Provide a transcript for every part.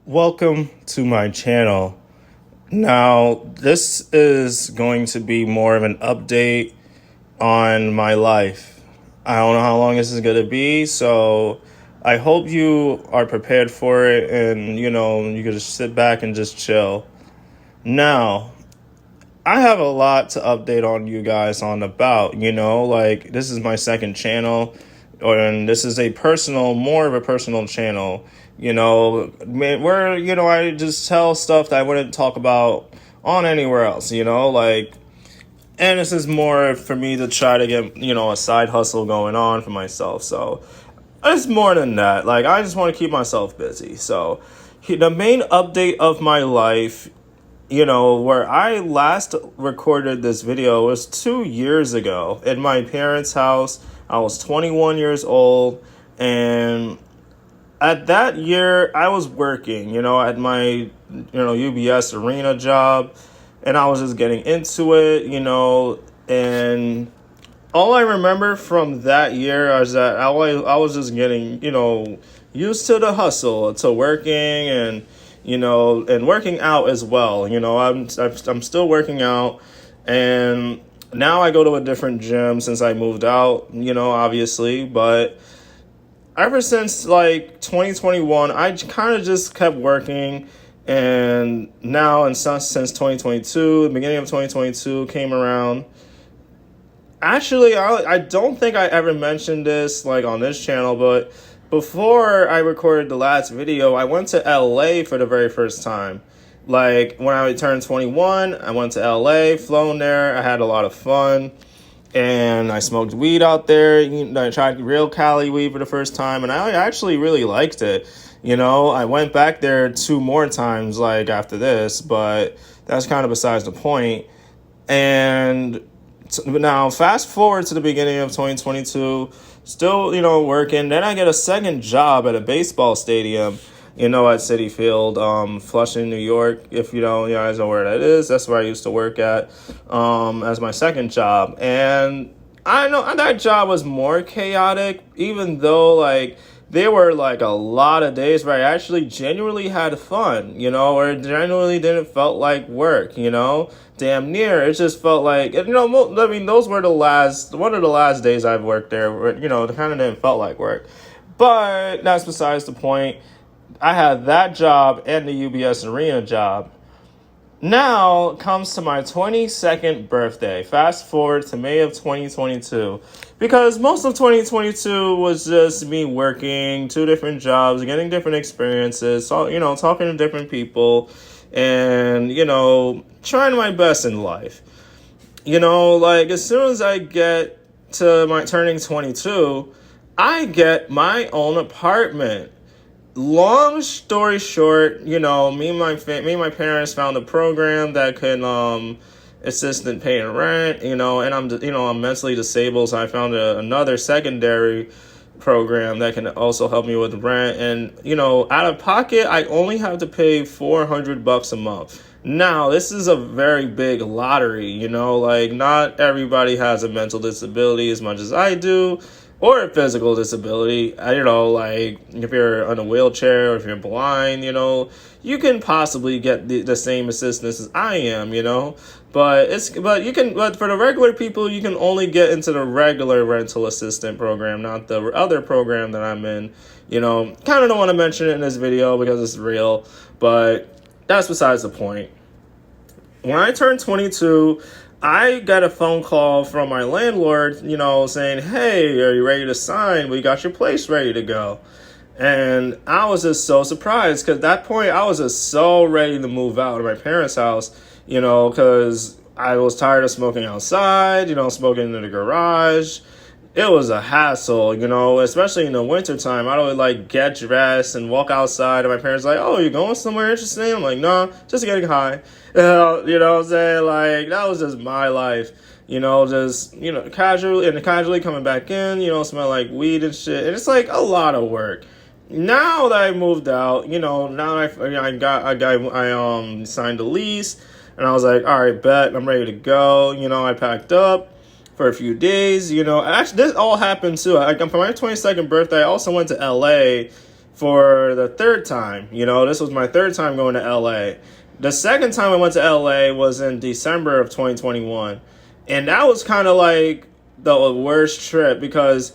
Welcome to my channel. Now, this is going to be more of an update on my life. I don't know how long this is going to be, so I hope you are prepared for it and, you can just sit back and just chill. Now, I have a lot to update on you guys on about, this is my second channel, and this is more of a personal channel, where, I just tell stuff that I wouldn't talk about on anywhere else, and this is more for me to try to get, a side hustle going on for myself. So it's more than that. I just want to keep myself busy. So the main update of my life, where I last recorded this video was 2 years ago in my parents' house. I was 21 years old, and at that year I was working, at my, UBS arena job, and I was just getting into it, and all I remember from that year is that I was just getting, used to the hustle, to working and, and working out as well. I'm still working out, and now I go to a different gym since I moved out, obviously, but ever since 2021, I kind of just kept working. And now, and since 2022, the beginning of 2022 came around. Actually, I don't think I ever mentioned this on this channel, but before I recorded the last video, I went to LA for the very first time. When I turned 21, I went to LA, flown there. I had a lot of fun, and I smoked weed out there. I tried real Cali weed for the first time, and I actually really liked it. I went back there 2 more times after this, but that's kind of besides the point. And now fast forward to the beginning of 2022, still, working. Then I get a second job at a baseball stadium, at Citi Field, Flushing, New York. If you guys know where that is, that's where I used to work at, as my second job. And I know that job was more chaotic, even though there were a lot of days where I actually genuinely had fun, or it genuinely didn't felt like work, damn near. It just felt those were one of the last days I've worked there, where, it kind of didn't felt like work. But that's besides the point. I had that job and the UBS arena job. Now comes to my 22nd birthday. Fast forward to May of 2022. Because most of 2022 was just me working 2 different jobs, getting different experiences, so, talking to different people, and, trying my best in life. As soon as I get to my turning 22, I get my own apartment. Long story short, me and my parents found a program that could assist in paying rent, and I'm mentally disabled, so I found another secondary program that can also help me with rent. And out of pocket, I only have to pay $400 a month. Now, this is a very big lottery, not everybody has a mental disability as much as I do, or a physical disability. If you're in a wheelchair or if you're blind, you can possibly get the same assistance as I am, but for the regular people, you can only get into the regular rental assistant program, not the other program that I'm in. Kind of don't want to mention it in this video because it's real, but that's besides the point. When I turned 22, I got a phone call from my landlord, saying, "Hey, are you ready to sign? We got your place ready to go." And I was just so surprised, because at that point I was just so ready to move out of my parents' house, because I was tired of smoking outside, smoking in the garage. It was a hassle, especially in the wintertime. I would get dressed and walk outside, and my parents were like, "Oh, you going somewhere interesting?" I'm like, "No, just getting high." You know what I'm saying? That was just my life, casually coming back in, smell like weed and shit. And it's a lot of work. Now that I moved out, now I signed a lease, and I was like, all right, bet, I'm ready to go. I packed up for a few days, actually this all happened too. For my 22nd birthday, I also went to LA for the third time. This was my third time going to LA. The second time I went to LA was in December of 2021. And that was kind of like the worst trip because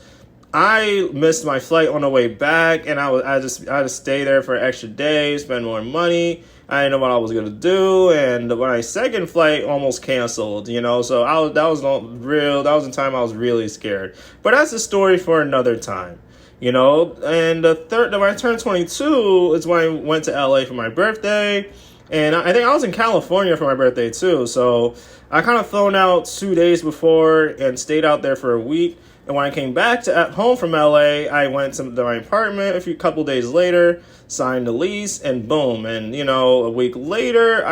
I missed my flight on the way back, and I had to stay there for an extra day, spend more money. I didn't know what I was gonna do, and my second flight almost canceled. So that was the time I was really scared. But that's a story for another time. And when I turned 22 is when I went to LA for my birthday, and I think I was in California for my birthday too. So I kind of flown out 2 days before and stayed out there for a week. And when I came back at home from LA, I went to my apartment a couple days later, signed the lease, and boom. And, a week later,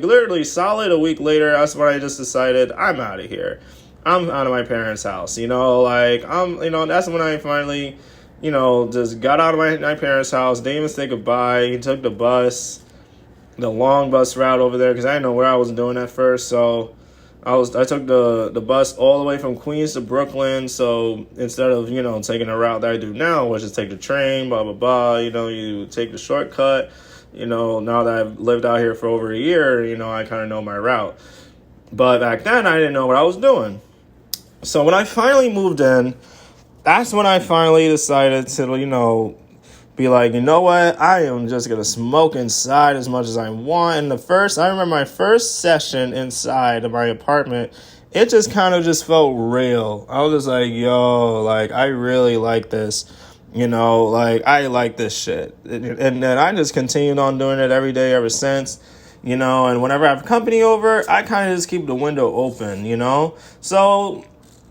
literally solid a week later, that's when I just decided I'm out of here. I'm out of my parents' house, that's when I finally, just got out of my parents' house, didn't even say goodbye, took the bus, the long bus route over there, because I didn't know where I was doing at first, so I took the bus all the way from Queens to Brooklyn. So instead of, taking the route that I do now, which is take the train, blah, blah, blah, you take the shortcut, now that I've lived out here for over a year, I kind of know my route. But back then I didn't know what I was doing. So when I finally moved in, that's when I finally decided to, be like, you know what? I am just going to smoke inside as much as I want. And I remember my first session inside of my apartment, it just kind of just felt real. I was just like, yo, I really like this, I like this shit. And then I just continued on doing it every day ever since, and whenever I have company over, I kind of just keep the window open, So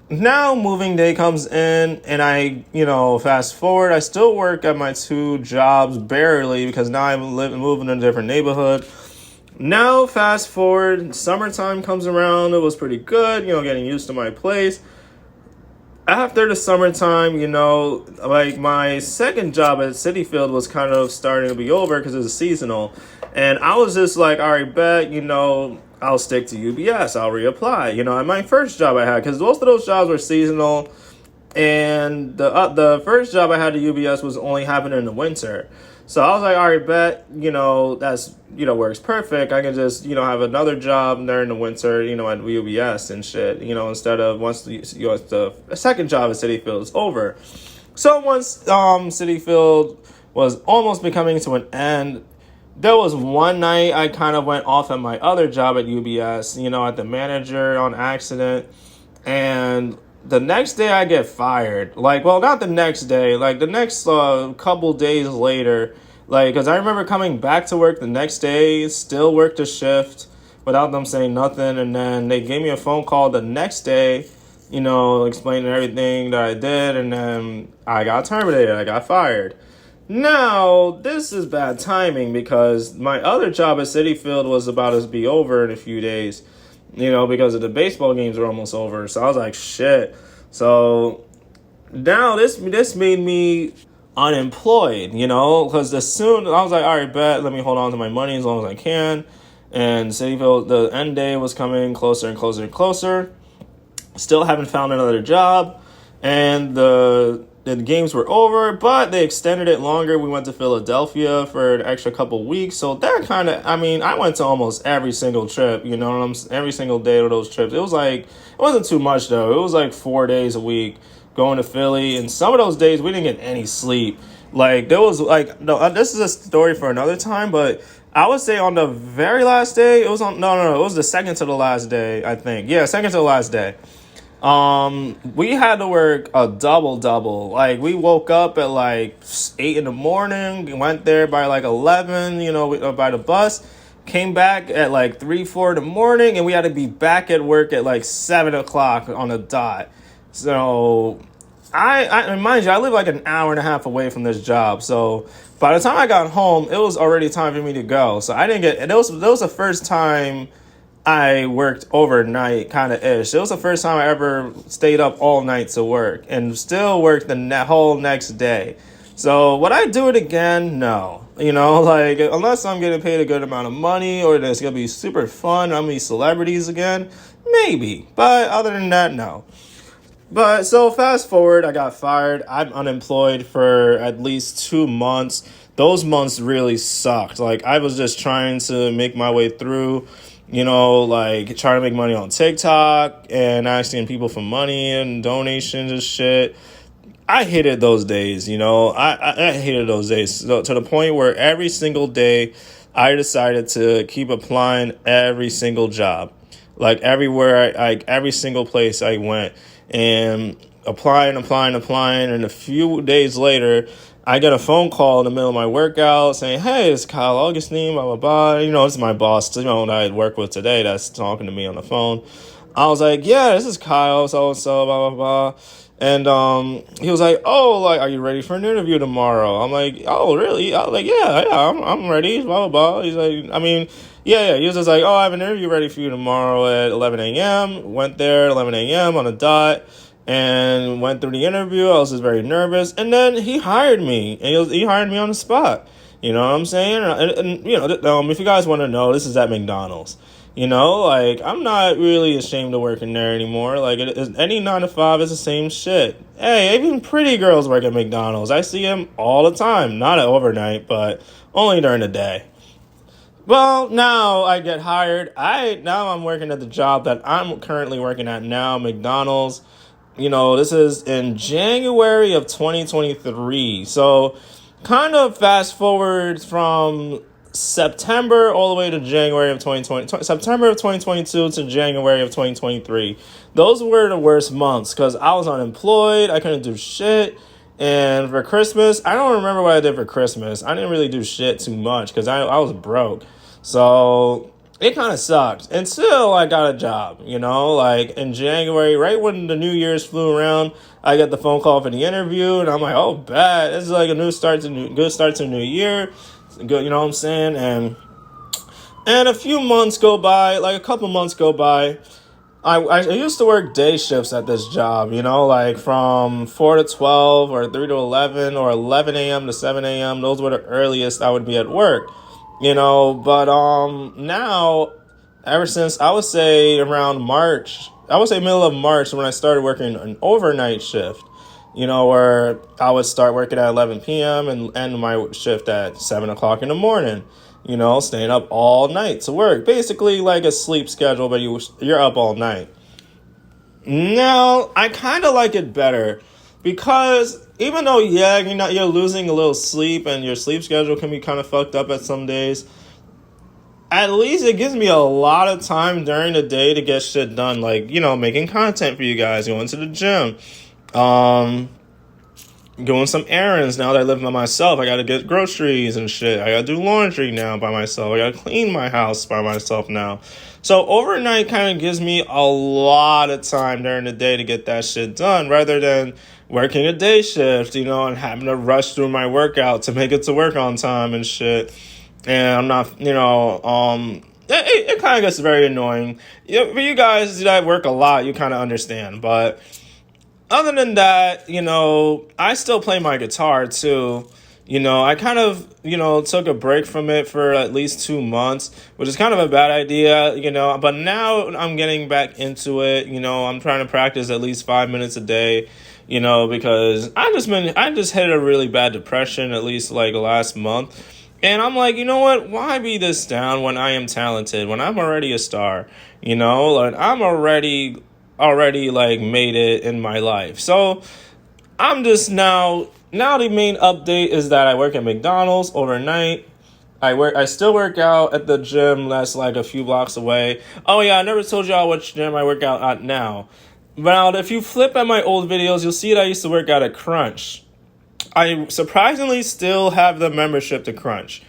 now moving day comes in, and I, fast forward, I still work at my 2 jobs barely because now I'm moving in a different neighborhood. Now fast forward, summertime comes around. It was pretty good, getting used to my place. After the summertime, my second job at Citi Field was kind of starting to be over because it was seasonal. And I was just like, all right, bet, I'll stick to UBS. I'll reapply. At my first job I had, because most of those jobs were seasonal, and the first job I had at UBS was only happening in the winter. So I was like, all right, bet, that's, works perfect. I can just, have another job during the winter, at UBS and shit, instead of once the second job at Citi Field is over. So once Citi Field was almost becoming to an end, there was one night I kind of went off at my other job at UBS, at the manager on accident. And the next day I get fired. Not the next day, the next couple days later. Because I remember coming back to work the next day, still worked a shift without them saying nothing. And then they gave me a phone call the next day, explaining everything that I did. And then I got terminated. I got fired. Now, this is bad timing because my other job at Citi Field was about to be over in a few days, because of the baseball games were almost over. So I was like, shit. So now this made me unemployed, because I was like, all right, bet, let me hold on to my money as long as I can. And Citi Field, the end day was coming closer and closer and closer. Still haven't found another job. And the games were over, but they extended it longer. We went to Philadelphia for an extra couple weeks. So that I went to almost every single trip, every single day of those trips. It wasn't too much though. It was 4 days a week going to Philly. And some of those days we didn't get any sleep. This is a story for another time, but I would say on the very last day, it was the second to the last day, I think. Yeah, second to the last day. We had to work a double. We woke up at 8 in the morning, went there by 11, by the bus, came back at 3, 4 in the morning, and we had to be back at work at 7 o'clock on the dot. So I mind you, I live an hour and a half away from this job. So by the time I got home, it was already time for me to go. So I didn't get, and that was the first time I worked overnight, kind of ish. It was the first time I ever stayed up all night to work and still worked the whole next day. So would I do it again? No. Unless I'm getting paid a good amount of money or it's going to be super fun, I'm going to meet celebrities again, maybe. But other than that, no. But so fast forward, I got fired. I'm unemployed for at least 2 months. Those months really sucked. Like I was just trying to make my way through, like trying to make money on TikTok and asking people for money and donations and shit. I hated those days, I hated those days so, to the point where every single day I decided to keep applying every single job. Like everywhere, every single place I went and applying. And a few days later, I get a phone call in the middle of my workout saying, "Hey, it's Kyle Augustine, blah, blah, blah." It's my boss, that I work with today that's talking to me on the phone. I was like, "Yeah, this is Kyle, so, blah, blah, blah." And he was like, "Oh, like, are you ready for an interview tomorrow?" I'm like, "Oh, really?" I was like, "Yeah, I'm ready." Blah blah blah. He's like, yeah. He was just like, "Oh, I have an interview ready for you tomorrow at 11 a.m." Went there at 11 a.m. on the dot and went through the interview. I was just very nervous, and then he hired me, and he hired me on the spot. You know what I'm saying? If you guys want to know, this is at McDonald's. Like, I'm not really ashamed of working there anymore. Like, any 9 to 5 is the same shit. Hey, even pretty girls work at McDonald's. I see them all the time. Not at overnight, but only during the day. Well, now I get hired. Now I'm working at the job that I'm currently working at now, McDonald's. This is in January of 2023. So, kind of fast forward from September all the way to January of 2020, September of 2022 to January of 2023. Those were the worst months because I was unemployed. I couldn't do shit. And for Christmas, I don't remember what I did for Christmas. I didn't really do shit too much because I was broke. So it kind of sucked until I got a job, like in January, right when the New Year's flew around, I got the phone call for the interview and I'm like, oh, bad. This is like a good start to New Year. Good, you know what I'm saying? And a few months go by, like a couple months go by. I used to work day shifts at this job, like from 4 to 12 or 3 to 11 or 11 a.m. to 7 a.m. Those were the earliest I would be at work, but now, ever since I would say around March, I would say middle of March when I started working an overnight shift, where I would start working at 11 p.m. and end my shift at 7 o'clock in the morning. Staying up all night to work. Basically like a sleep schedule, but you're up all night. Now, I kind of like it better because even though, you're losing a little sleep and your sleep schedule can be kind of fucked up at some days, at least it gives me a lot of time during the day to get shit done. Like, making content for you guys, going to the gym, doing some errands now that I live by myself. I gotta get groceries and shit. I gotta do laundry now by myself. I gotta clean my house by myself now. So overnight kind of gives me a lot of time during the day to get that shit done rather than working a day shift, and having to rush through my workout to make it to work on time and shit. And I'm not, it kind of gets very annoying. For you guys that work a lot, you kind of understand, but other than that, I still play my guitar too. I kind of, took a break from it for at least 2 months, which is kind of a bad idea, but now I'm getting back into it. I'm trying to practice at least 5 minutes a day, because I just hit a really bad depression, at least like last month. And I'm like, you know what? Why be this down when I am talented, when I'm already a star, like I'm already like made it in my life. So I'm just now the main update is that I work at McDonald's overnight. I still work out at the gym that's like a few blocks away. Oh yeah, I never told y'all which gym I work out at now. Now, if you flip at my old videos, you'll see that I used to work out at Crunch. I surprisingly still have the membership to Crunch.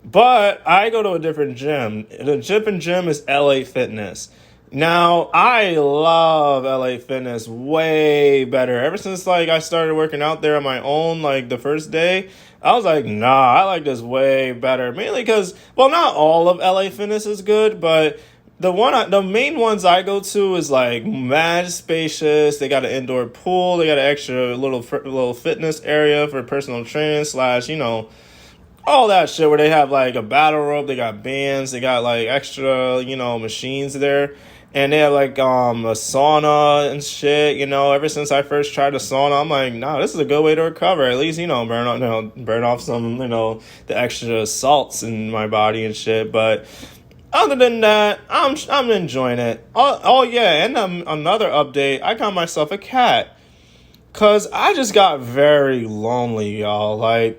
But I go to a different gym. The different gym is LA Fitness. Now, I love LA Fitness way better. Ever since like I started working out there on my own, like the first day, I was like, nah, I like this way better. Mainly because, well, not all of LA Fitness is good, but the main ones I go to is like mad spacious. They got an indoor pool. They got an extra little fitness area for personal training / all that shit where they have like a battle rope. They got bands. They got like extra, machines there. and they have like a sauna and shit. Ever since I first tried the sauna, I'm like, nah, this is a good way to recover. At least burn off some the extra salts in my body and shit. But other than that, I'm enjoying it. Oh yeah, and another update. I got myself a cat. Cause I just got very lonely, y'all. Like,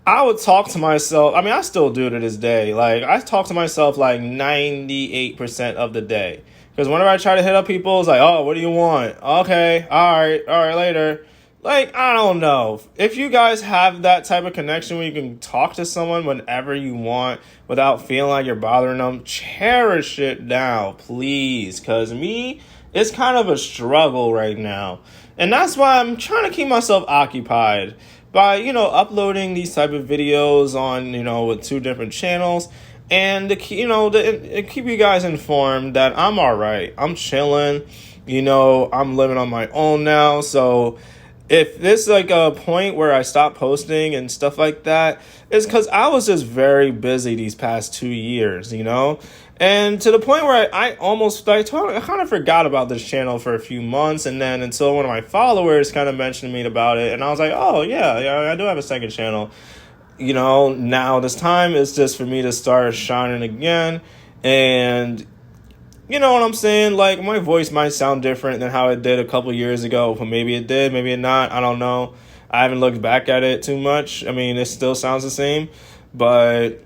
I would talk to myself. I mean, I still do to this day. Like, I talk to myself like 98% of the day. Because whenever I try to hit up people, it's like, oh, what do you want? Okay, all right, later. Like, I don't know. If you guys have that type of connection where you can talk to someone whenever you want without feeling like you're bothering them, cherish it now, please. Because it's kind of a struggle right now. And that's why I'm trying to keep myself occupied by, uploading these type of videos on, with 2 different channels. And to keep you guys informed that I'm all right. I'm chilling. I'm living on my own now. So if this like a point where I stop posting and stuff like that, it's because I was just very busy these past 2 years, and to the point where I kind of forgot about this channel for a few months, and then until one of my followers kind of mentioned to me about it, and I was like, oh yeah, I do have a second channel. Now this time is just for me to start shining again, and you know what I'm saying? Like, my voice might sound different than how it did a couple years ago, but maybe it did, maybe it not. I don't know. I haven't looked back at it too much. I mean, it still sounds the same, but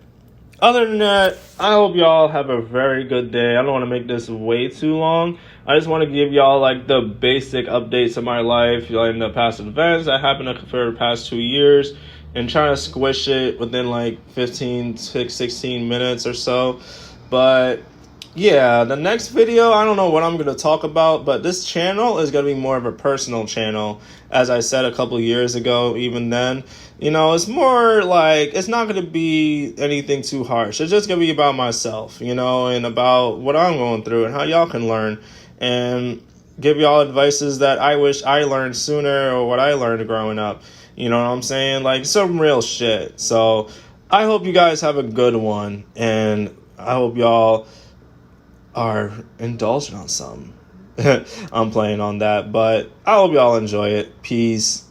other than that, I hope y'all have a very good day. I don't want to make this way too long. I just want to give y'all like the basic updates of my life, in the past events that happened for the past 2 years, and trying to squish it within like 16 minutes or so. But yeah, the next video, I don't know what I'm going to talk about, but this channel is going to be more of a personal channel. As I said a couple years ago, even then, it's more like, it's not going to be anything too harsh. It's just going to be about myself, and about what I'm going through and how y'all can learn, and give y'all advices that I wish I learned sooner, or what I learned growing up. You know what I'm saying? Like, some real shit. So I hope you guys have a good one, and I hope y'all are indulging on something. I'm playing on that, but I hope y'all enjoy it. Peace.